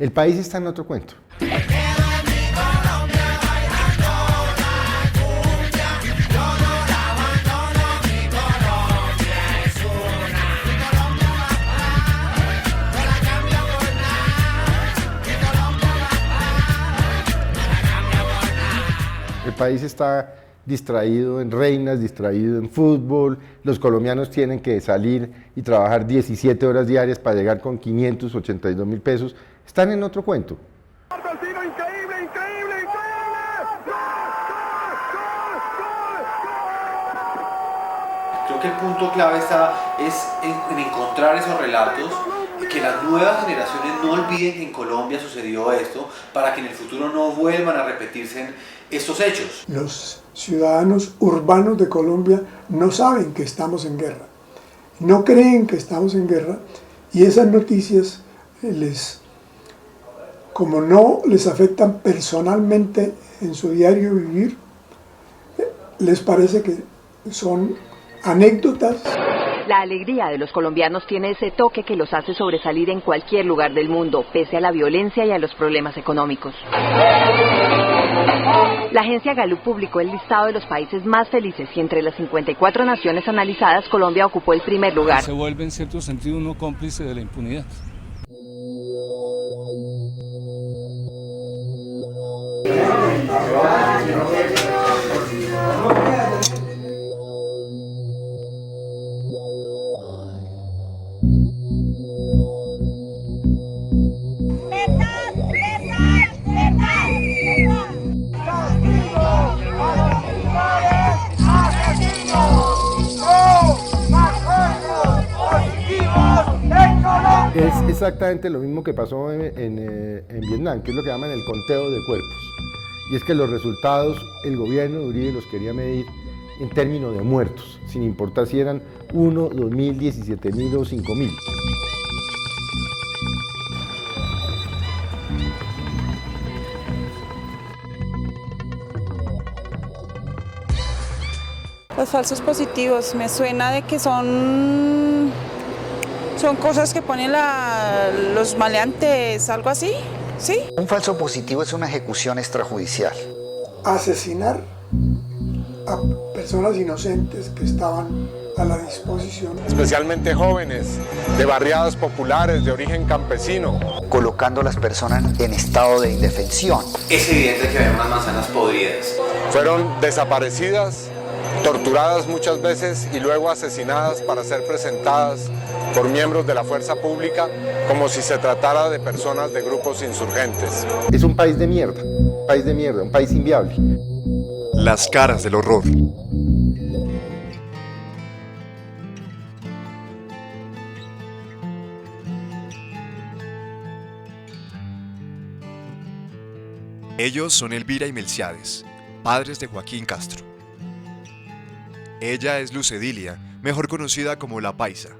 El país está en otro cuento. El país está distraído en reinas, distraído en fútbol, los colombianos tienen que salir y trabajar 17 horas diarias para llegar con 582.000 pesos, están en otro cuento. Creo que el punto clave es en encontrar esos relatos, que las nuevas generaciones no olviden que en Colombia sucedió esto, para que en el futuro no vuelvan a repetirse estos hechos. Los ciudadanos urbanos de Colombia no saben que estamos en guerra, no creen que estamos en guerra, y esas noticias, como no les afectan personalmente en su diario vivir, les parece que son anécdotas. La alegría de los colombianos tiene ese toque que los hace sobresalir en cualquier lugar del mundo, pese a la violencia y a los problemas económicos. La agencia Gallup publicó el listado de los países más felices y entre las 54 naciones analizadas, Colombia ocupó el primer lugar. Se vuelve en cierto sentido uno cómplice de la impunidad. Es exactamente lo mismo que pasó en Vietnam, que es lo que llaman el conteo de cuerpos. Y es que los resultados, el gobierno de Uribe los quería medir en términos de muertos, sin importar si eran 1, 2.000, 17.000 o 5.000. Los falsos positivos, me suena de que son cosas que ponen los maleantes, algo así, ¿sí? Un falso positivo es una ejecución extrajudicial. Asesinar a personas inocentes que estaban a la disposición. Especialmente jóvenes, de barriadas populares, de origen campesino. Colocando a las personas en estado de indefensión. Es evidente que había unas manzanas podridas. Fueron desaparecidas, torturadas muchas veces y luego asesinadas para ser presentadas por miembros de la fuerza pública como si se tratara de personas de grupos insurgentes. Es un país de mierda, un país inviable. Las caras del horror. Ellos son Elvira y Melciades, padres de Joaquín Castro. Ella es Luz Edilia, mejor conocida como La Paisa.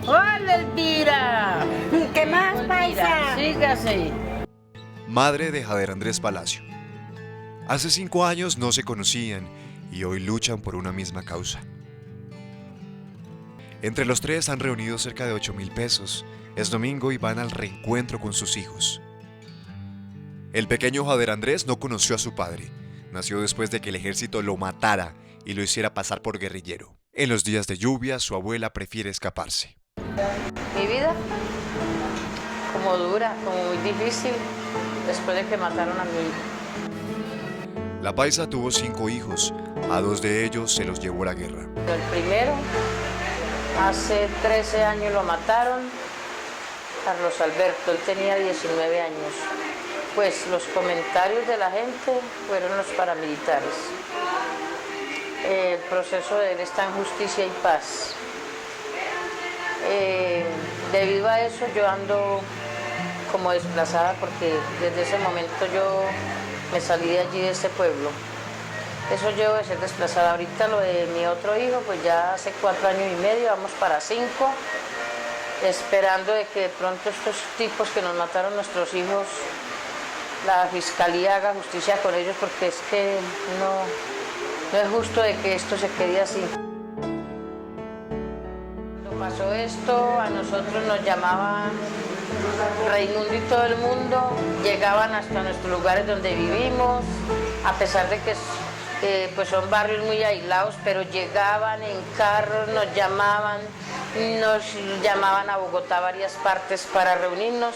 ¡Hola, Elvira! ¿Qué más, Paisa? Sígase. Madre de Javier Andrés Palacio. Hace 5 años no se conocían y hoy luchan por una misma causa. Entre los tres han reunido cerca de 8.000 pesos. Es domingo y van al reencuentro con sus hijos. El pequeño Javier Andrés no conoció a su padre. Nació después de que el ejército lo matara y lo hiciera pasar por guerrillero. En los días de lluvia, su abuela prefiere escaparse. Mi vida, como dura, como muy difícil, después de que mataron a mi hijo. La Paisa tuvo 5 hijos, a 2 de ellos se los llevó la guerra. El primero, hace 13 años lo mataron, Carlos Alberto, él tenía 19 años. Pues los comentarios de la gente fueron los paramilitares. El proceso de él está en justicia y paz. Debido a eso yo ando como desplazada porque desde ese momento yo me salí de allí, de este pueblo. Eso llevo de ser desplazada. Ahorita lo de mi otro hijo, pues ya hace 4 años y medio, vamos para 5, esperando de que de pronto estos tipos que nos mataron nuestros hijos, la fiscalía haga justicia con ellos, porque es que no es justo de que esto se quede así. Cuando pasó esto, a nosotros nos llamaban Raimundo y todo el mundo llegaban hasta nuestros lugares donde vivimos, a pesar de que pues son barrios muy aislados, pero llegaban en carros, nos llamaban a Bogotá, a varias partes para reunirnos.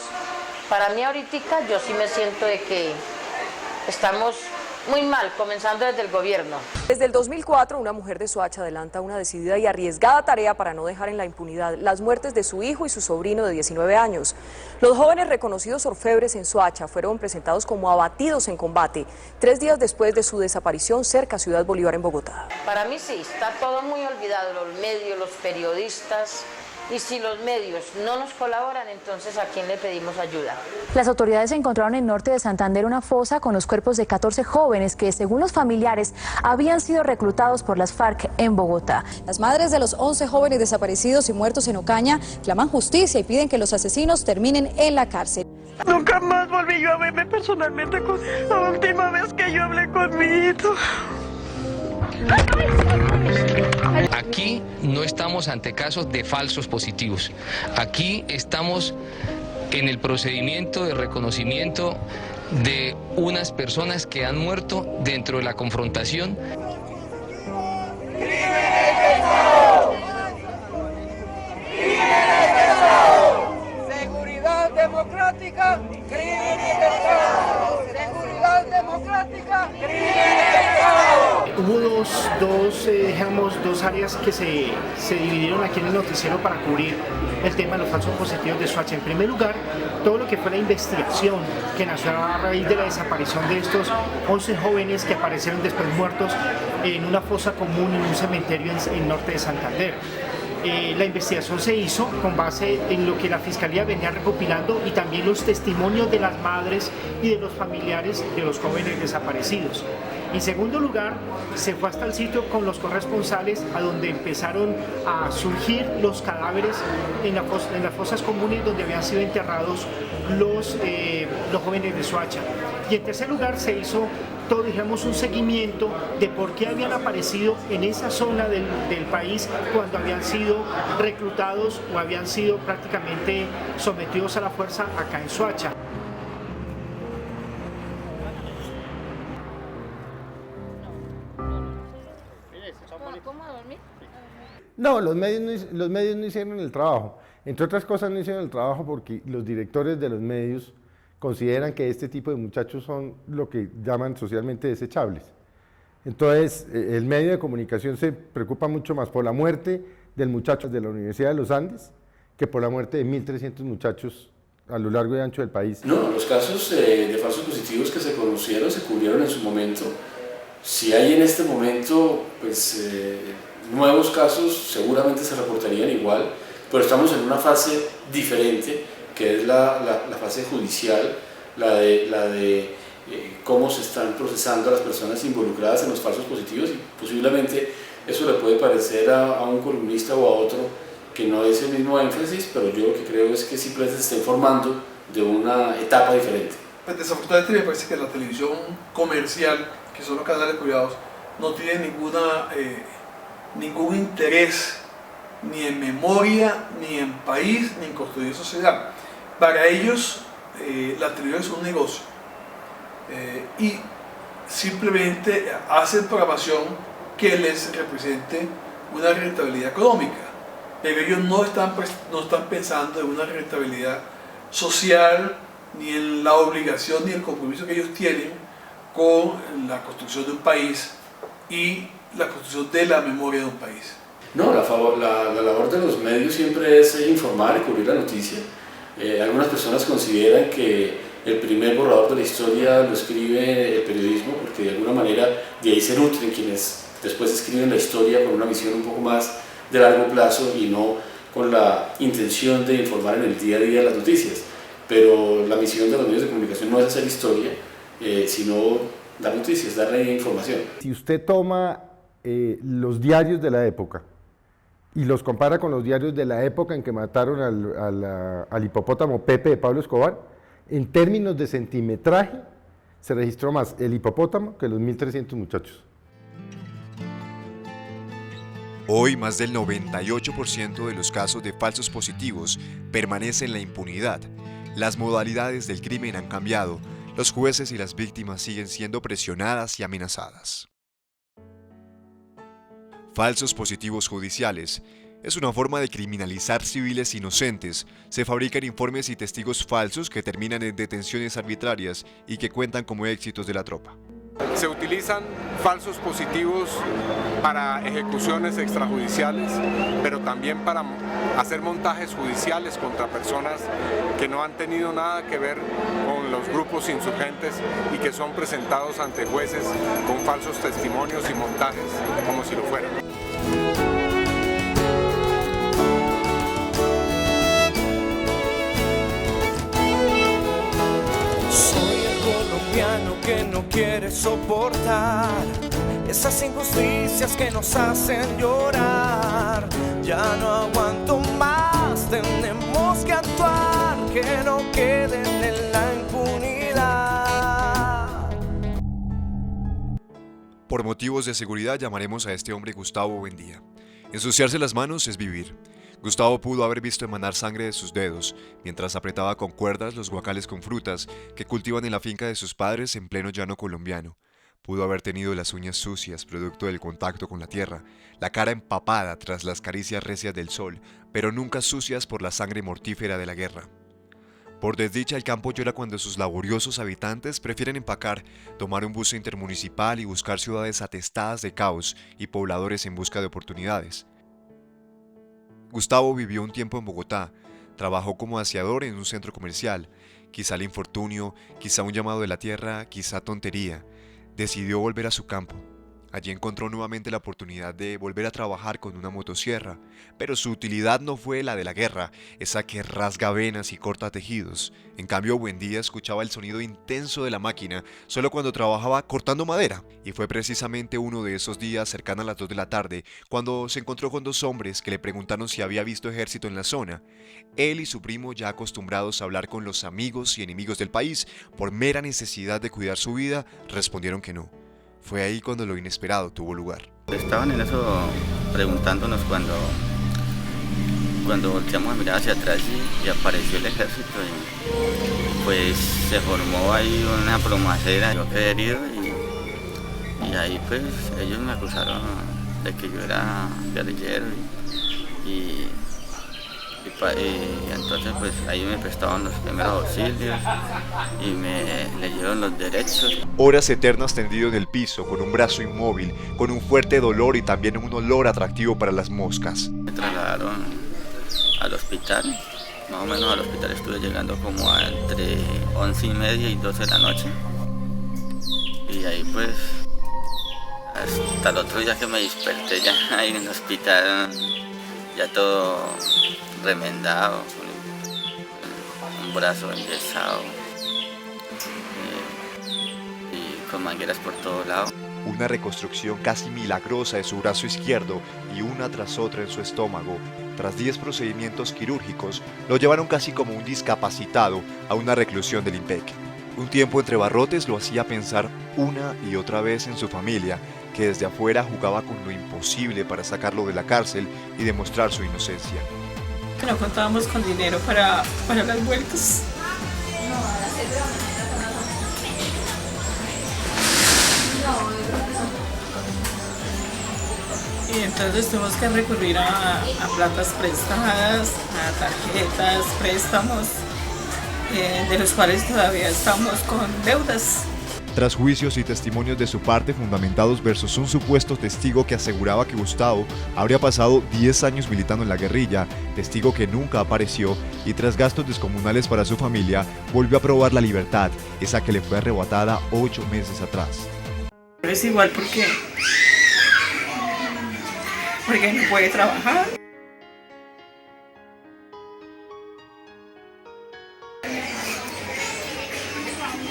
Para mí ahorita yo sí me siento de que estamos muy mal, comenzando desde el gobierno. Desde el 2004, una mujer de Soacha adelanta una decidida y arriesgada tarea para no dejar en la impunidad las muertes de su hijo y su sobrino de 19 años. Los jóvenes reconocidos orfebres en Soacha fueron presentados como abatidos en combate 3 días después de su desaparición cerca a Ciudad Bolívar en Bogotá. Para mí sí, está todo muy olvidado, los medios, los periodistas. Y si los medios no nos colaboran, entonces ¿a quién le pedimos ayuda? Las autoridades encontraron en el norte de Santander una fosa con los cuerpos de 14 jóvenes que, según los familiares, habían sido reclutados por las FARC en Bogotá. Las madres de los 11 jóvenes desaparecidos y muertos en Ocaña claman justicia y piden que los asesinos terminen en la cárcel. Nunca más volví yo a verme personalmente con la última vez que yo hablé con mi hijo. Aquí no estamos ante casos de falsos positivos. Aquí estamos en el procedimiento de reconocimiento de unas personas que han muerto dentro de la confrontación. Seguridad democrática, crimen y pecado. Seguridad democrática, crimen y pecado. Hubo dos áreas que se dividieron aquí en el noticiero para cubrir el tema de los falsos positivos de Soacha. En primer lugar, todo lo que fue la investigación que nació a raíz de la desaparición de estos 11 jóvenes que aparecieron después muertos en una fosa común en un cementerio en el norte de Santander. La investigación se hizo con base en lo que la Fiscalía venía recopilando y también los testimonios de las madres y de los familiares de los jóvenes desaparecidos. En segundo lugar, se fue hasta el sitio con los corresponsales a donde empezaron a surgir los cadáveres en las fosas comunes donde habían sido enterrados los jóvenes de Soacha. Y en tercer lugar se hizo todo, digamos, un seguimiento de por qué habían aparecido en esa zona del país cuando habían sido reclutados o habían sido prácticamente sometidos a la fuerza acá en Soacha. No, los medios no hicieron el trabajo. Entre otras cosas no hicieron el trabajo porque los directores de los medios consideran que este tipo de muchachos son lo que llaman socialmente desechables. Entonces, el medio de comunicación se preocupa mucho más por la muerte del muchacho de la Universidad de los Andes que por la muerte de 1.300 muchachos a lo largo y ancho del país. No, los casos de falsos positivos que se conocieron se cubrieron en su momento. Si hay en este momento pues, nuevos casos, seguramente se reportarían igual, pero estamos en una fase diferente, que es la fase judicial, la de cómo se están procesando a las personas involucradas en los falsos positivos, y posiblemente eso le puede parecer a un columnista o a otro que no es el mismo énfasis, pero yo lo que creo es que simplemente se está informando de una etapa diferente. Pues desafortunadamente me parece que la televisión comercial, que son los canales privados, no tiene ningún interés ni en memoria, ni en país, ni en construir sociedad. Para ellos la televisión es un negocio y simplemente hacen programación que les represente una rentabilidad económica, pero ellos no están pensando en una rentabilidad social, ni en la obligación ni el compromiso que ellos tienen con la construcción de un país y la construcción de la memoria de un país. No, la labor de los medios siempre es informar y cubrir la noticia. Algunas personas consideran que el primer borrador de la historia lo escribe el periodismo, porque de alguna manera de ahí se nutren quienes después escriben la historia con una visión un poco más de largo plazo y no con la intención de informar en el día a día las noticias. Pero la misión de los medios de comunicación no es hacer historia, sino dar noticias, darle información. Si usted toma los diarios de la época y los compara con los diarios de la época en que mataron al hipopótamo Pepe de Pablo Escobar, en términos de centimetraje se registró más el hipopótamo que los 1.300 muchachos. Hoy, más del 98% de los casos de falsos positivos permanecen en la impunidad Las modalidades del crimen han cambiado, los jueces y las víctimas siguen siendo presionadas y amenazadas. Falsos positivos judiciales. Es una forma de criminalizar civiles inocentes. Se fabrican informes y testigos falsos que terminan en detenciones arbitrarias y que cuentan como éxitos de la tropa. Se utilizan falsos positivos para ejecuciones extrajudiciales, pero también para hacer montajes judiciales contra personas que no han tenido nada que ver con los grupos insurgentes y que son presentados ante jueces con falsos testimonios y montajes como si lo fueran. Que no quiere soportar esas injusticias que nos hacen llorar. Ya no aguanto más, tenemos que actuar, que no queden en la impunidad. Por motivos de seguridad llamaremos a este hombre Gustavo Buendía. Ensuciarse las manos es vivir. Gustavo pudo haber visto emanar sangre de sus dedos mientras apretaba con cuerdas los guacales con frutas que cultivan en la finca de sus padres en pleno llano colombiano. Pudo haber tenido las uñas sucias producto del contacto con la tierra, la cara empapada tras las caricias recias del sol, pero nunca sucias por la sangre mortífera de la guerra. Por desdicha, el campo llora cuando sus laboriosos habitantes prefieren empacar, tomar un bus intermunicipal y buscar ciudades atestadas de caos y pobladores en busca de oportunidades. Gustavo vivió un tiempo en Bogotá, trabajó como aseador en un centro comercial, quizá el infortunio, quizá un llamado de la tierra, quizá tontería. Decidió volver a su campo. Allí encontró nuevamente la oportunidad de volver a trabajar con una motosierra, pero su utilidad no fue la de la guerra, esa que rasga venas y corta tejidos. En cambio, Buendía escuchaba el sonido intenso de la máquina solo cuando trabajaba cortando madera, y fue precisamente uno de esos días cercano a las 2 de la tarde cuando se encontró con dos hombres que le preguntaron si había visto ejército en la zona. Él y su primo, ya acostumbrados a hablar con los amigos y enemigos del país por mera necesidad de cuidar su vida, respondieron que no. Fue ahí cuando lo inesperado tuvo lugar. Estaban en eso preguntándonos cuando volteamos a mirar hacia atrás y apareció el ejército y pues se formó ahí una plomacera. Yo quedé herido y ahí pues ellos me acusaron de que yo era guerrillero y entonces pues ahí me prestaban los primeros auxilios y me leyeron los derechos. Horas eternas tendido en el piso, con un brazo inmóvil, con un fuerte dolor y también un olor atractivo para las moscas. Me trasladaron al hospital, más o menos al hospital estuve llegando como entre 11:30 y 12 de la noche. Y ahí pues hasta el otro día que me desperté ya ahí en el hospital, ya todo remendado, con un brazo enyesado y con mangueras por todos lados. Una reconstrucción casi milagrosa de su brazo izquierdo y una tras otra en su estómago. Tras 10 procedimientos quirúrgicos, lo llevaron casi como un discapacitado a una reclusión del IMPEC. Un tiempo entre barrotes lo hacía pensar una y otra vez en su familia, que desde afuera jugaba con lo imposible para sacarlo de la cárcel y demostrar su inocencia. Que no contábamos con dinero para las vueltas. Y entonces tuvimos que recurrir a platas prestadas, a tarjetas, préstamos, de los cuales todavía estamos con deudas. Tras juicios y testimonios de su parte fundamentados versus un supuesto testigo que aseguraba que Gustavo habría pasado 10 años militando en la guerrilla, testigo que nunca apareció, y tras gastos descomunales para su familia, volvió a probar la libertad, esa que le fue arrebatada 8 meses atrás. Es igual porque no puede trabajar.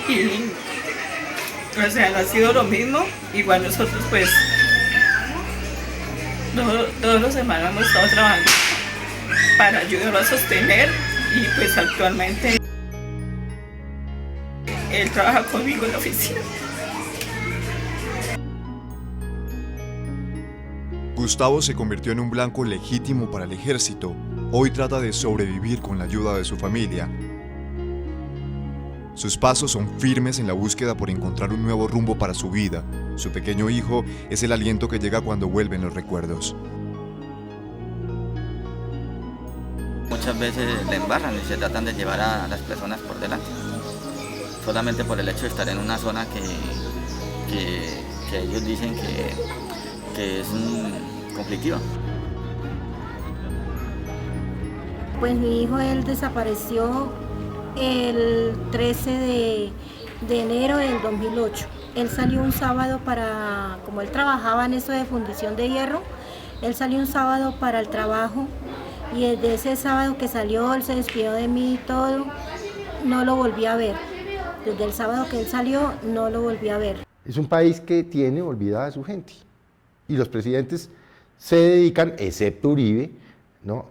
Y o sea, no ha sido lo mismo. Igual nosotros pues todos los semanas hemos estado trabajando para ayudarlo a sostener y pues actualmente él trabaja conmigo en la oficina. Gustavo se convirtió en un blanco legítimo para el ejército. Hoy trata de sobrevivir con la ayuda de su familia. Sus pasos son firmes en la búsqueda por encontrar un nuevo rumbo para su vida. Su pequeño hijo es el aliento que llega cuando vuelven los recuerdos. Muchas veces le embarran y se tratan de llevar a las personas por delante, solamente por el hecho de estar en una zona que ellos dicen que es conflictiva. Pues mi hijo, él desapareció el 13 de enero del 2008. Él salió un sábado como él trabajaba en eso de fundición de hierro, él salió un sábado para el trabajo y desde ese sábado que salió, él se despidió de mí y todo, no lo volví a ver. Desde el sábado que él salió, no lo volví a ver. Es un país que tiene olvidada a su gente y los presidentes se dedican, excepto Uribe, ¿no?,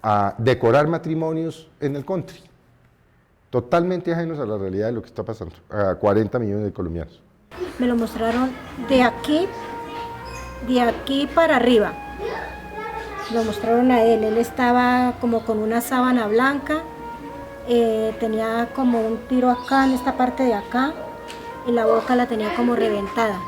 a decorar matrimonios en el country, totalmente ajenos a la realidad de lo que está pasando a 40 millones de colombianos. Me lo mostraron de aquí para arriba. Lo mostraron a él estaba como con una sábana blanca, tenía como un tiro acá en esta parte de acá y la boca la tenía como reventada.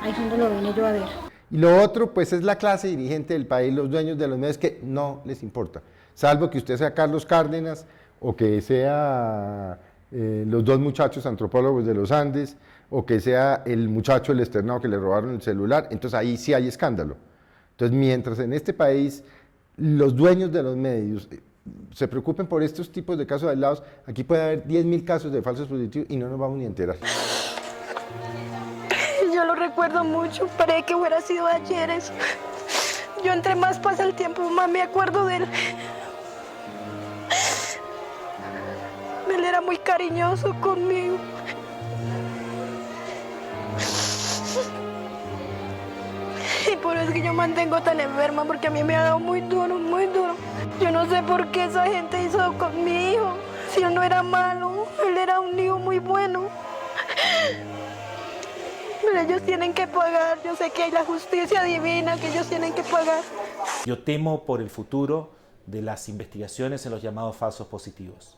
Ahí es donde lo vine yo a ver. Y lo otro, pues, es la clase dirigente del país, los dueños de los medios, que no les importa, salvo que usted sea Carlos Cárdenas o que sea los dos muchachos antropólogos de los Andes o que sea el muchacho del externado que le robaron el celular, entonces ahí sí hay escándalo. Entonces, mientras en este país los dueños de los medios se preocupen por estos tipos de casos aislados, aquí puede haber 10.000 casos de falsos positivos y no nos vamos ni a enterar. Yo lo recuerdo mucho, parece que hubiera sido ayer eso. Yo entre más pasa el tiempo, más me acuerdo de él. Él era muy cariñoso conmigo. Y por eso es que yo mantengo tan enferma, porque a mí me ha dado muy duro, muy duro. Yo no sé por qué esa gente hizo con mi hijo. Si él no era malo, él era un hijo muy bueno. Pero ellos tienen que pagar, yo sé que hay la justicia divina, que ellos tienen que pagar. Yo temo por el futuro de las investigaciones en los llamados falsos positivos.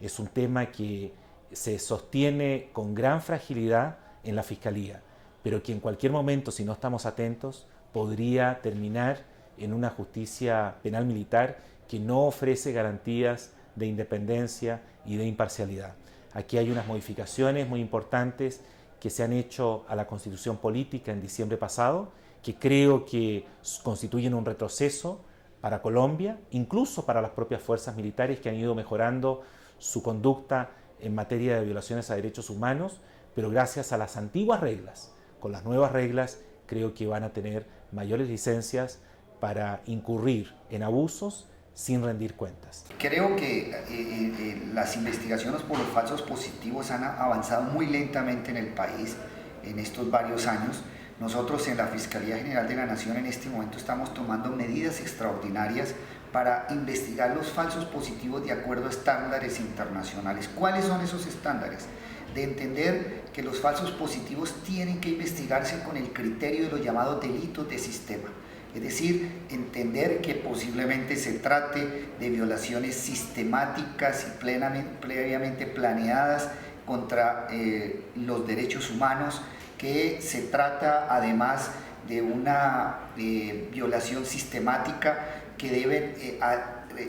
Es un tema que se sostiene con gran fragilidad en la Fiscalía, pero que en cualquier momento, si no estamos atentos, podría terminar en una justicia penal militar que no ofrece garantías de independencia y de imparcialidad. Aquí hay unas modificaciones muy importantes que se han hecho a la Constitución Política en diciembre pasado, que creo que constituyen un retroceso para Colombia, incluso para las propias fuerzas militares que han ido mejorando su conducta en materia de violaciones a derechos humanos, pero gracias a las antiguas reglas, con las nuevas reglas, creo que van a tener mayores licencias para incurrir en abusos sin rendir cuentas. Creo que las investigaciones por los falsos positivos han avanzado muy lentamente en el país en estos varios años. Nosotros en la Fiscalía General de la Nación en este momento estamos tomando medidas extraordinarias para investigar los falsos positivos de acuerdo a estándares internacionales. ¿Cuáles son esos estándares? De entender que los falsos positivos tienen que investigarse con el criterio de los llamados delitos de sistema. Es decir, entender que posiblemente se trate de violaciones sistemáticas y previamente planeadas contra los derechos humanos, que se trata además de una violación sistemática que deben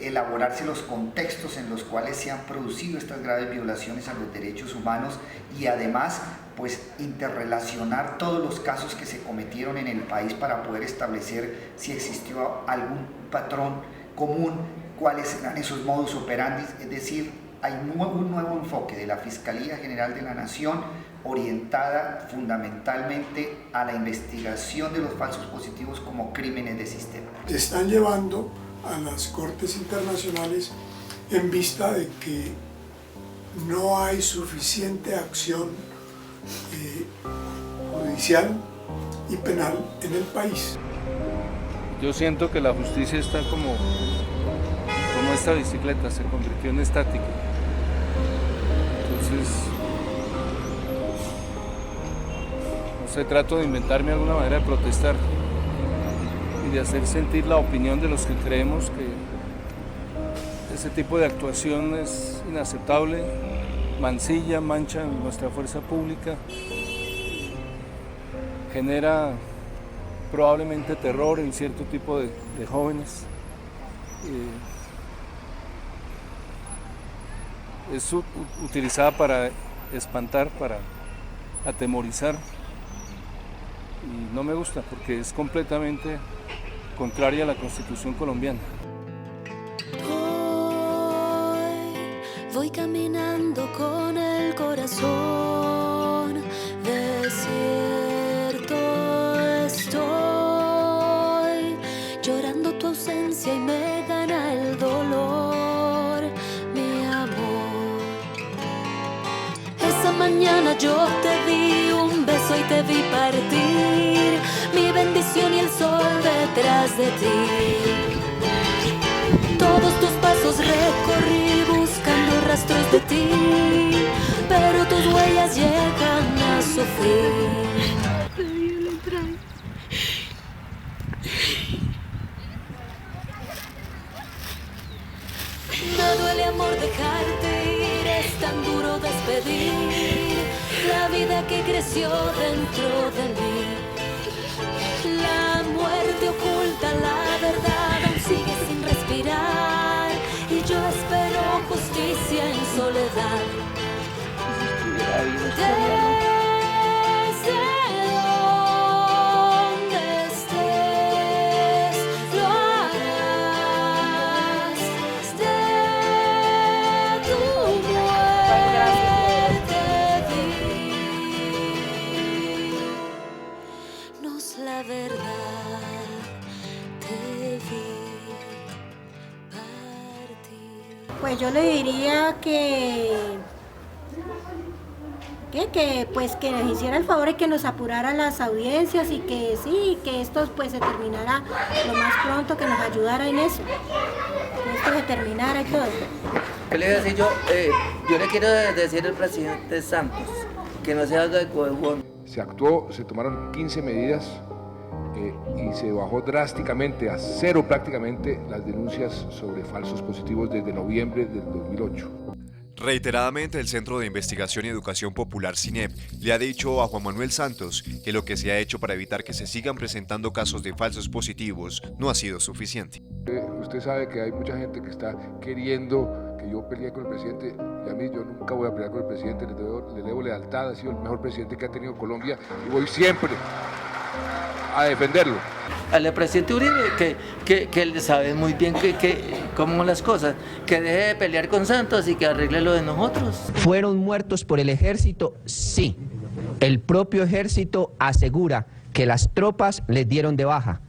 elaborarse los contextos en los cuales se han producido estas graves violaciones a los derechos humanos y además pues interrelacionar todos los casos que se cometieron en el país para poder establecer si existió algún patrón común, cuáles eran esos modus operandi. Es decir, hay un nuevo enfoque de la Fiscalía General de la Nación orientada fundamentalmente a la investigación de los falsos positivos como crímenes de sistema. Se están llevando a las cortes internacionales en vista de que no hay suficiente acción judicial y penal en el país. Yo siento que la justicia está como esta bicicleta, se convirtió en estática. Entonces, no sé, trato de inventarme alguna manera de protestar y de hacer sentir la opinión de los que creemos que Este tipo de actuación es inaceptable, mancilla, mancha nuestra fuerza pública, genera probablemente terror en cierto tipo de jóvenes. Es utilizada para espantar, para atemorizar, y no me gusta porque es completamente contraria a la Constitución colombiana. Voy caminando con el corazón desierto, estoy llorando tu ausencia y me gana el dolor, mi amor. Esa mañana yo te di un beso y te vi partir, mi bendición y el sol detrás de ti. Todos tus pasos recorrí buscando rastros de ti, pero tus huellas llegan a su fin. Me duele, amor, dejarte ir, es tan duro despedir la vida que creció dentro de mí. La muerte oculta la verdad, aún sigue sin respirar, y yo espero justicia en soledad. Desde donde estés, lo harás. De tu muerte dinos la verdad, te vi. Pues yo le diría que pues que nos hiciera el favor y que nos apurara las audiencias, y que sí, que esto pues se terminara lo más pronto, que nos ayudara en eso, que esto se terminara y todo. ¿Qué le voy a decir yo? Yo le quiero decir al presidente Santos que no se haga de cojón. Se actuó, se tomaron 15 medidas y se bajó drásticamente a cero prácticamente las denuncias sobre falsos positivos desde noviembre del 2008. Reiteradamente, el Centro de Investigación y Educación Popular CINEP le ha dicho a Juan Manuel Santos que lo que se ha hecho para evitar que se sigan presentando casos de falsos positivos no ha sido suficiente. Usted sabe que hay mucha gente que está queriendo que yo pelee con el presidente, y a mí yo nunca voy a pelear con el presidente, le debo lealtad, ha sido el mejor presidente que ha tenido Colombia y voy siempre a defenderlo. Al presidente Uribe, que él sabe muy bien cómo las cosas, que deje de pelear con Santos y que arregle lo de nosotros. ¿Fueron muertos por el ejército? Sí. El propio ejército asegura que las tropas les dieron de baja.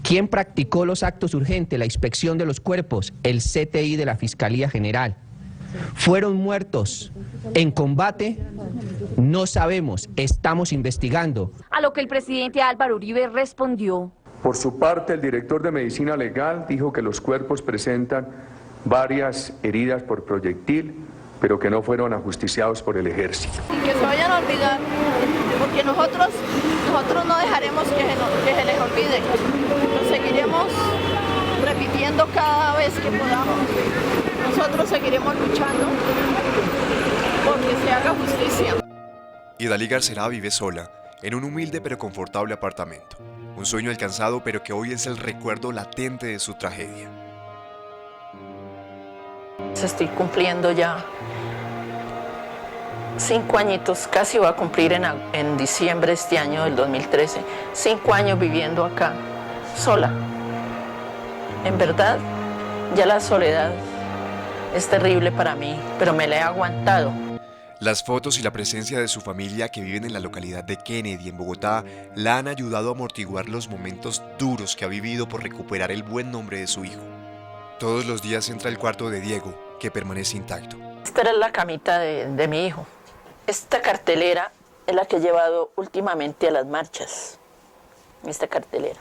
¿Quién practicó los actos urgentes, la inspección de los cuerpos? El CTI de la Fiscalía General. ¿Fueron muertos en combate? No sabemos, estamos investigando. A lo que el presidente Álvaro Uribe respondió. Por su parte, el director de Medicina Legal dijo que los cuerpos presentan varias heridas por proyectil, pero que no fueron ajusticiados por el ejército. Que se vayan a olvidar, porque nosotros no dejaremos que se les olvide. Lo seguiremos repitiendo cada vez que podamos. Nosotros seguiremos luchando porque se haga justicia. Idalí Garcera vive sola, en un humilde pero confortable apartamento. Un sueño alcanzado, pero que hoy es el recuerdo latente de su tragedia. Estoy cumpliendo ya 5 añitos, casi voy a cumplir en diciembre de este año del 2013. 5 años viviendo acá, sola. En verdad, ya la soledad es terrible para mí, pero me la he aguantado. Las fotos y la presencia de su familia que viven en la localidad de Kennedy, en Bogotá, la han ayudado a amortiguar los momentos duros que ha vivido por recuperar el buen nombre de su hijo. Todos los días entra al cuarto de Diego, que permanece intacto. Esta era la camita de mi hijo. Esta cartelera es la que he llevado últimamente a las marchas. Esta cartelera.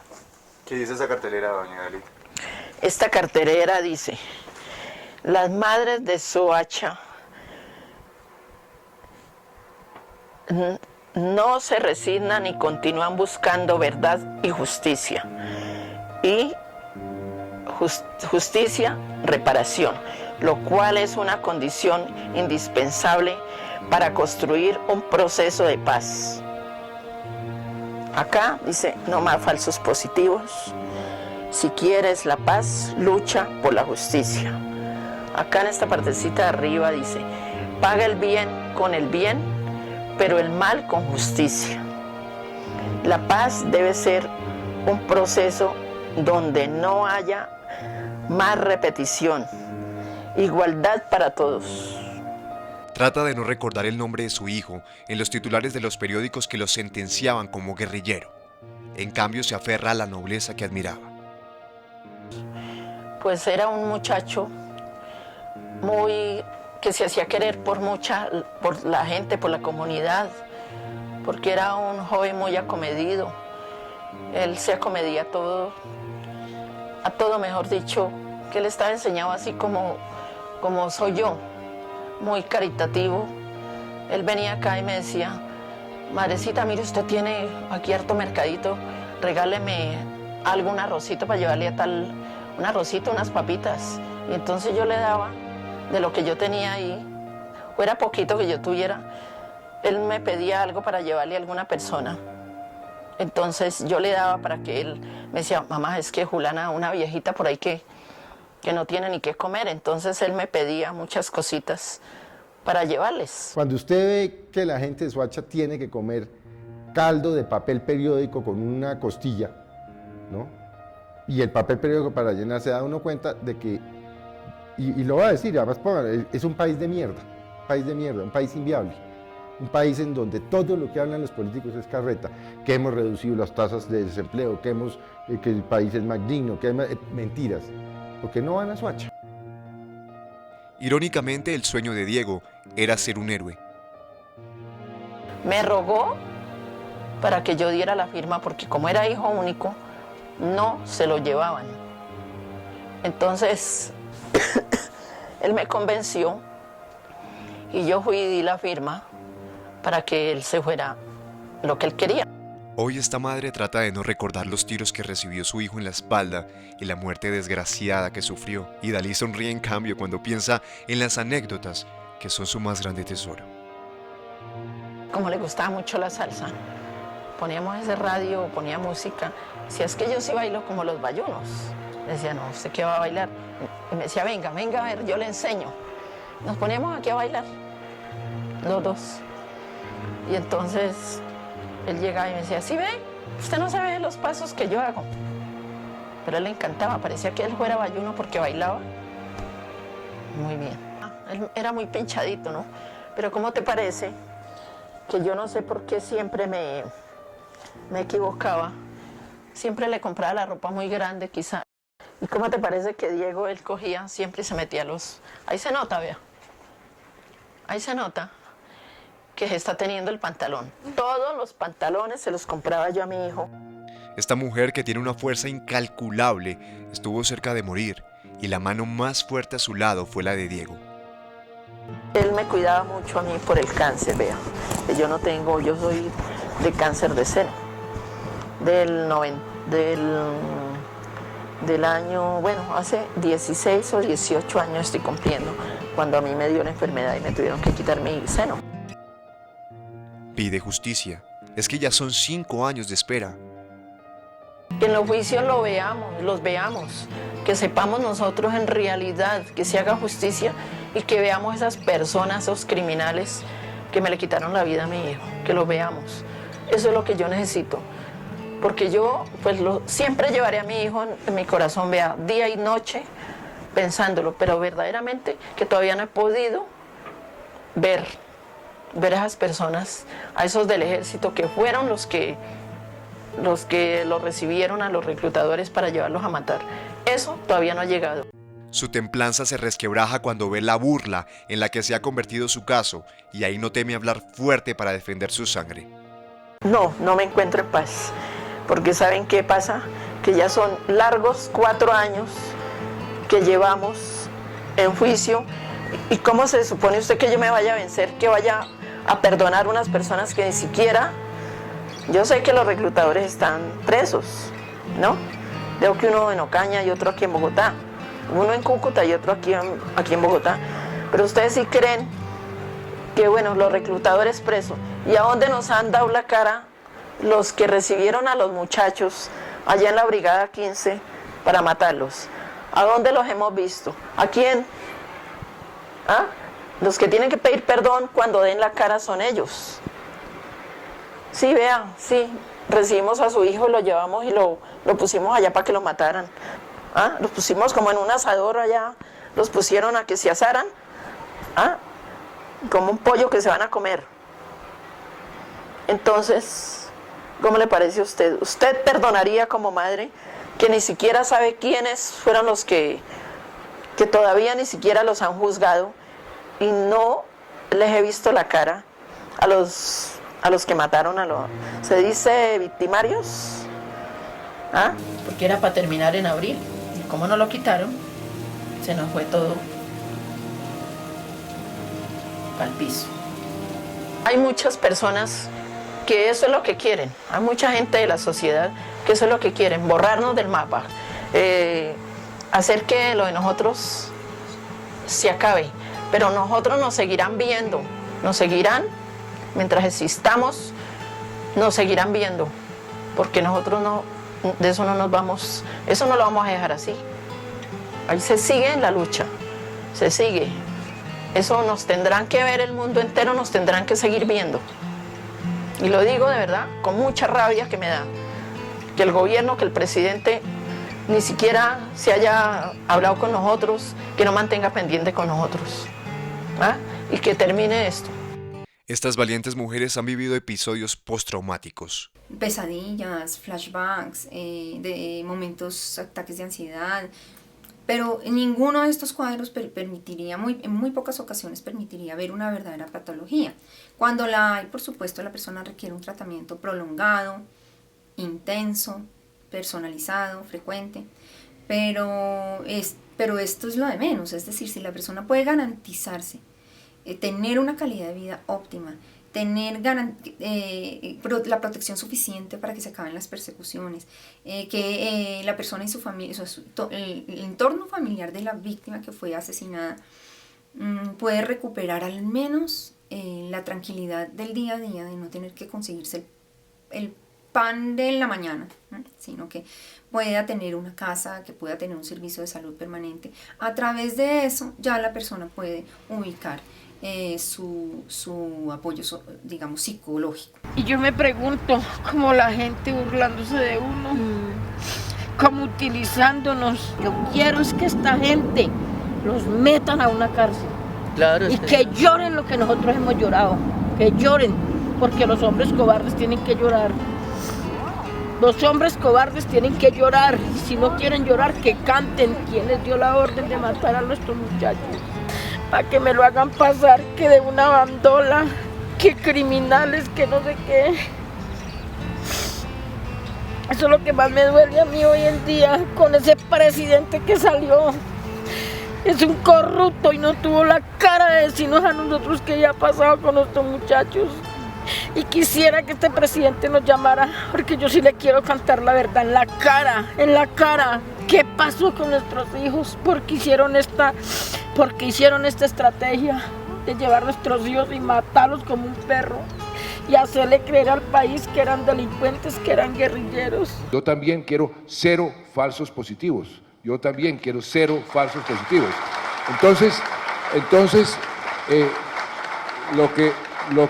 ¿Qué dice esa cartelera, doña Idalí? Esta cartelera dice: las madres de Soacha no se resignan y continúan buscando verdad y justicia. Y justicia, reparación. lo cual es una condición indispensable para construir un proceso de paz. Acá dice, no más falsos positivos. Si quieres la paz, lucha por la justicia. Acá en esta partecita de arriba dice, paga el bien con el bien, pero el mal con justicia. La paz debe ser un proceso donde no haya más repetición, igualdad para todos. Trata de no recordar el nombre de su hijo en los titulares de los periódicos que lo sentenciaban como guerrillero. En cambio, se aferra a la nobleza que admiraba. Pues era un muchacho que se hacía querer por la gente, por la comunidad, porque era un joven muy acomedido. Él se acomedía a todo, mejor dicho, que él estaba enseñado así como soy yo, muy caritativo. Él venía acá y me decía, madrecita, mire, usted tiene aquí harto mercadito, regáleme algún arrocito para llevarle a tal, un arrocito, unas papitas. Y entonces yo le daba de lo que yo tenía ahí, o era poquito que yo tuviera. Él me pedía algo para llevarle a alguna persona. Entonces yo le daba para que él me decía, mamá, es que Juliana, una viejita por ahí que no tiene ni qué comer. Entonces él me pedía muchas cositas para llevarles. Cuando usted ve que la gente de Soacha tiene que comer caldo de papel periódico con una costilla, ¿no? Y el papel periódico para llenar, se da uno cuenta de que, y lo voy a decir, además es un país de mierda, un país inviable. Un país en donde todo lo que hablan los políticos es carreta, que hemos reducido las tasas de desempleo, que el país es más digno, mentiras, porque no van a Soacha. Irónicamente, el sueño de Diego era ser un héroe. Me rogó para que yo diera la firma, porque como era hijo único, no se lo llevaban. Entonces, él me convenció y yo fui y di la firma para que él se fuera lo que él quería. Hoy esta madre trata de no recordar los tiros que recibió su hijo en la espalda y la muerte desgraciada que sufrió. Y Dalí sonríe en cambio cuando piensa en las anécdotas que son su más grande tesoro. Como le gustaba mucho la salsa, poníamos ese radio, ponía música. Si es que yo sí bailo como los bayunos. Decía, no, ¿usted qué va a bailar? Y me decía, venga a ver, yo le enseño. Nos poníamos aquí a bailar, los dos. Y entonces él llegaba y me decía, ¿sí ve? Usted no sabe los pasos que yo hago. Pero a él le encantaba, parecía que él fuera bayuno porque bailaba muy bien. Él era muy pinchadito, ¿no? Pero ¿cómo te parece que yo no sé por qué siempre me equivocaba? Siempre le compraba la ropa muy grande, quizá. ¿Y cómo te parece que Diego, él cogía, siempre se metía Ahí se nota, vea. Ahí se nota que está teniendo el pantalón. Todos los pantalones se los compraba yo a mi hijo. Esta mujer, que tiene una fuerza incalculable, estuvo cerca de morir, y la mano más fuerte a su lado fue la de Diego. Él me cuidaba mucho a mí por el cáncer, vea. Yo soy de cáncer de seno. Del año, hace 16 o 18 años estoy cumpliendo, cuando a mí me dio la enfermedad y me tuvieron que quitar mi seno. Pide justicia. Es que ya son 5 años de espera. Que en los juicios los veamos, que sepamos nosotros en realidad, que se haga justicia y que veamos esas personas, esos criminales que me le quitaron la vida a mi hijo, que los veamos. Eso es lo que yo necesito, porque yo siempre llevaré a mi hijo en mi corazón, vea, día y noche pensándolo, pero verdaderamente que todavía no he podido ver a esas personas, a esos del ejército que fueron los que lo recibieron a los reclutadores para llevarlos a matar. Eso todavía no ha llegado. Su templanza se resquebraja cuando ve la burla en la que se ha convertido su caso, y ahí no teme hablar fuerte para defender su sangre. No me encuentro en paz, porque ¿saben qué pasa? Que ya son largos 4 años que llevamos en juicio. ¿Y cómo se supone usted que yo me vaya a vencer, que vaya a perdonar unas personas que ni siquiera... Yo sé que los reclutadores están presos, ¿no? Veo que uno en Ocaña y otro aquí en Bogotá. uno en Cúcuta y otro aquí en Bogotá. Pero ustedes sí creen que, bueno, los reclutadores presos, ¿y a dónde nos han dado la cara los que recibieron a los muchachos allá en la Brigada 15 para matarlos? ¿A dónde los hemos visto? ¿A quién? ¿Ah? Los que tienen que pedir perdón cuando den la cara son ellos. Sí, vean, sí, recibimos a su hijo, lo llevamos y lo pusimos allá para que lo mataran. ¿Ah? Los pusimos como en un asador allá, los pusieron a que se asaran, ¿ah? Como un pollo que se van a comer. Entonces, ¿cómo le parece a usted? ¿Usted perdonaría como madre que ni siquiera sabe quiénes fueron los que todavía ni siquiera los han juzgado y no les he visto la cara a los que mataron ¿se dice victimarios? ¿Ah? Porque era para terminar en abril. Y como no lo quitaron, se nos fue todo al piso. Hay muchas personas que eso es lo que quieren. Hay mucha gente de la sociedad que eso es lo que quieren, borrarnos del mapa, hacer que lo de nosotros se acabe. Pero nosotros nos seguirán viendo, nos seguirán, mientras existamos, nos seguirán viendo, porque nosotros de eso no nos vamos, eso no lo vamos a dejar así. Ahí se sigue en la lucha, se sigue. Eso nos tendrán que ver el mundo entero, nos tendrán que seguir viendo. Y lo digo de verdad, con mucha rabia que me da, que el gobierno, que el presidente ni siquiera se haya hablado con nosotros, que no mantenga pendiente con nosotros. ¿Ah? Y que termine esto. Estas valientes mujeres han vivido episodios postraumáticos. Pesadillas, flashbacks, de momentos, ataques de ansiedad, pero ninguno de estos cuadros permitiría, en muy pocas ocasiones permitiría ver una verdadera patología. Cuando la hay, por supuesto, la persona requiere un tratamiento prolongado, intenso, personalizado, frecuente, pero esto es lo de menos. Es decir, si la persona puede garantizarse tener una calidad de vida óptima, tener la protección suficiente para que se acaben las persecuciones, que la persona y su familia, el entorno familiar de la víctima que fue asesinada puede recuperar al menos la tranquilidad del día a día, de no tener que conseguirse el pan de la mañana, ¿no? Sino que pueda tener una casa, que pueda tener un servicio de salud permanente. A través de eso ya la persona puede ubicar su apoyo, digamos, psicológico. Y yo me pregunto, como la gente burlándose de uno, como utilizándonos. Yo quiero es que esta gente los metan a una cárcel. Claro, y que lloren lo que nosotros hemos llorado, que lloren, porque los hombres cobardes tienen que llorar. Los hombres cobardes tienen que llorar, y si no quieren llorar, que canten. ¿Quién les dio la orden de matar a nuestros muchachos? Para que me lo hagan pasar, que de una bandola, que criminales, que no sé qué. Eso es lo que más me duele a mí hoy en día, con ese presidente que salió. Es un corrupto y no tuvo la cara de decirnos a nosotros qué había pasado con nuestros muchachos. Y quisiera que este presidente nos llamara, porque yo sí le quiero cantar la verdad en la cara. ¿Qué pasó con nuestros hijos? ¿Por qué hicieron esta estrategia de llevar a nuestros hijos y matarlos como un perro? Y hacerle creer al país que eran delincuentes, que eran guerrilleros. Yo también quiero 0 falsos positivos. Entonces, lo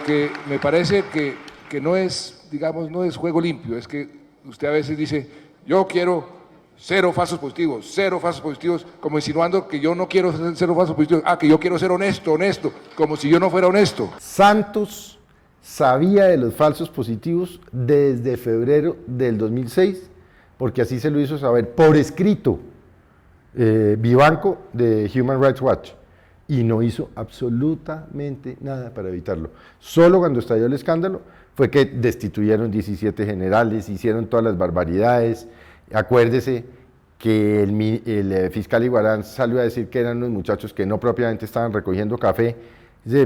que me parece que no es, digamos, no es juego limpio, es que usted a veces dice, yo quiero 0 falsos positivos, como insinuando que yo no quiero ser 0 falsos positivos, que yo quiero ser honesto, como si yo no fuera honesto. Santos sabía de los falsos positivos desde febrero del 2006, porque así se lo hizo saber por escrito Vivanco de Human Rights Watch, y no hizo absolutamente nada para evitarlo. Solo cuando estalló el escándalo fue que destituyeron 17 generales, hicieron todas las barbaridades. Acuérdese que el fiscal Iguarán salió a decir que eran unos muchachos que no propiamente estaban recogiendo café,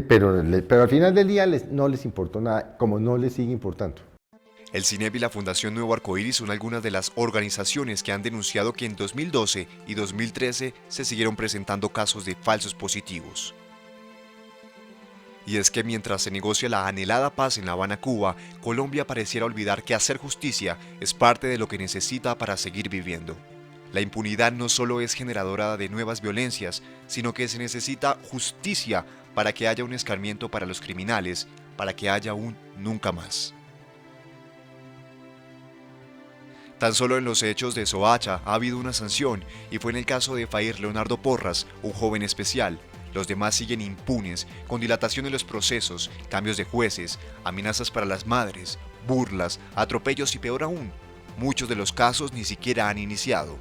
pero al final del día no les importó nada, como no les sigue importando. El CINEP y la Fundación Nuevo Arcoíris son algunas de las organizaciones que han denunciado que en 2012 y 2013 se siguieron presentando casos de falsos positivos. Y es que mientras se negocia la anhelada paz en La Habana, Cuba, Colombia pareciera olvidar que hacer justicia es parte de lo que necesita para seguir viviendo. La impunidad no solo es generadora de nuevas violencias, sino que se necesita justicia para que haya un escarmiento para los criminales, para que haya un nunca más. Tan solo en los hechos de Soacha ha habido una sanción, y fue en el caso de Fair Leonardo Porras, un joven especial. Los demás siguen impunes, con dilatación en los procesos, cambios de jueces, amenazas para las madres, burlas, atropellos y peor aún, muchos de los casos ni siquiera han iniciado.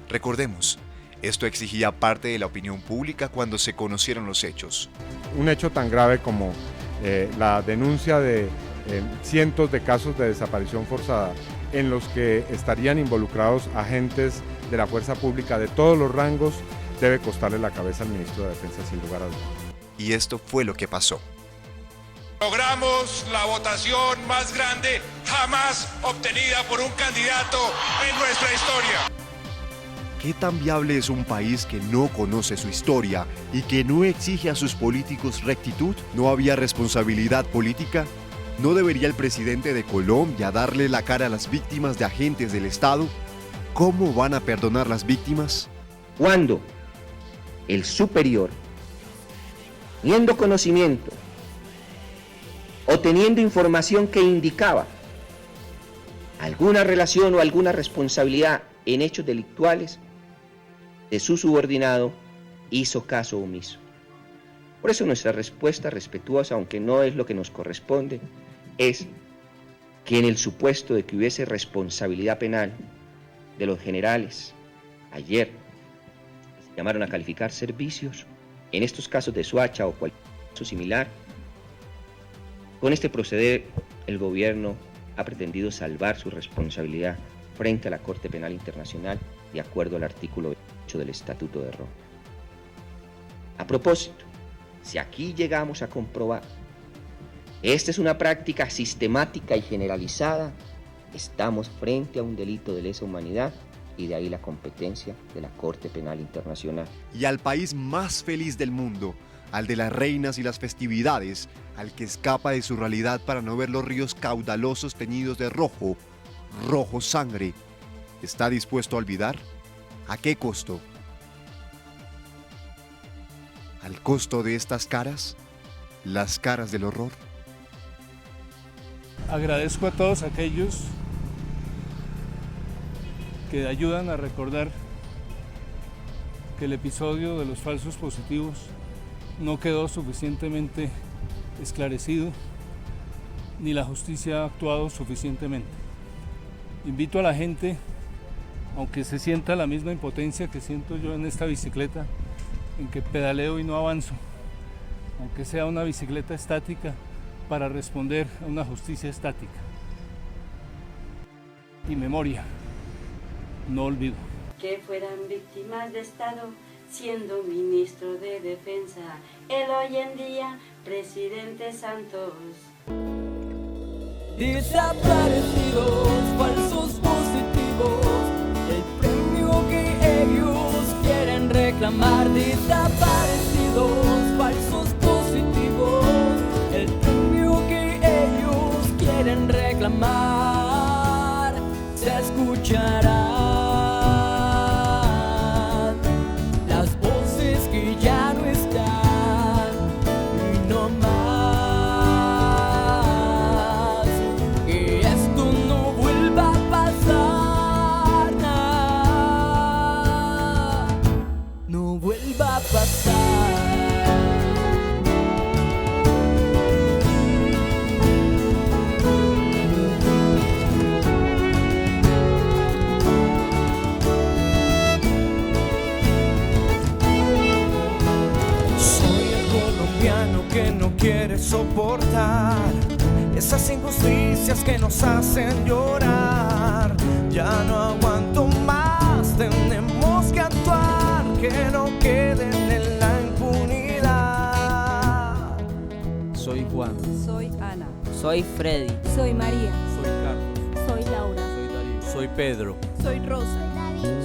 Recordemos, esto exigía parte de la opinión pública cuando se conocieron los hechos. Un hecho tan grave como la denuncia de cientos de casos de desaparición forzada en los que estarían involucrados agentes de la fuerza pública de todos los rangos debe costarle la cabeza al ministro de Defensa sin lugar a dudas. Y esto fue lo que pasó. Logramos la votación más grande jamás obtenida por un candidato en nuestra historia. ¿Qué tan viable es un país que no conoce su historia y que no exige a sus políticos rectitud? ¿No había responsabilidad política? ¿No debería el presidente de Colombia darle la cara a las víctimas de agentes del Estado? ¿Cómo van a perdonar las víctimas? Cuando el superior, teniendo conocimiento o teniendo información que indicaba alguna relación o alguna responsabilidad en hechos delictuales de su subordinado, hizo caso omiso. Por eso nuestra respuesta respetuosa, aunque no es lo que nos corresponde, es que en el supuesto de que hubiese responsabilidad penal de los generales, ayer se llamaron a calificar servicios, en estos casos de Soacha o cualquier caso similar, con este proceder el gobierno ha pretendido salvar su responsabilidad frente a la Corte Penal Internacional de acuerdo al artículo 8 del Estatuto de Roma. A propósito, si aquí llegamos a comprobar esta es una práctica sistemática y generalizada, estamos frente a un delito de lesa humanidad y de ahí la competencia de la Corte Penal Internacional. Y al país más feliz del mundo, al de las reinas y las festividades, al que escapa de su realidad para no ver los ríos caudalosos teñidos de rojo, rojo sangre, ¿está dispuesto a olvidar? ¿A qué costo? ¿Al costo de estas caras? ¿Las caras del horror? Agradezco a todos aquellos que ayudan a recordar que el episodio de los falsos positivos no quedó suficientemente esclarecido ni la justicia ha actuado suficientemente. Invito a la gente, aunque se sienta la misma impotencia que siento yo en esta bicicleta, en que pedaleo y no avanzo, aunque sea una bicicleta estática, para responder a una justicia estática. Y memoria, no olvido. Que fueran víctimas de Estado, siendo ministro de Defensa, el hoy en día presidente Santos. Desaparecidos, falsos positivos, el premio que ellos quieren reclamar. Desaparecidos, falsos positivos, el premio que ellos quieren reclamar. Se escuchará las voces que ya no están y no más. Que esto no vuelva a pasar, no vuelva a pasar. Que no quiere soportar esas injusticias que nos hacen llorar. Ya no aguanto más, tenemos que actuar, que no queden en la impunidad. Soy Juan. Soy Soy Ana. Soy Freddy. Soy María. Soy Carlos. Soy Laura. Soy Darío. Soy Pedro. Soy Rosa.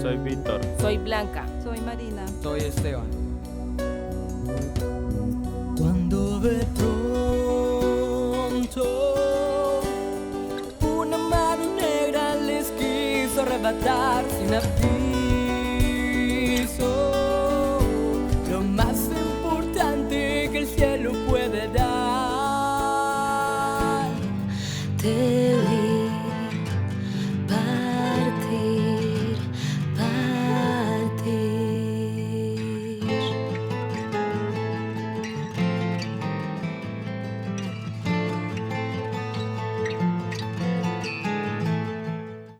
Soy Víctor. Soy Blanca. Soy Marina. Soy Esteban. Cuando de pronto una mano negra les quiso arrebatar sin abrir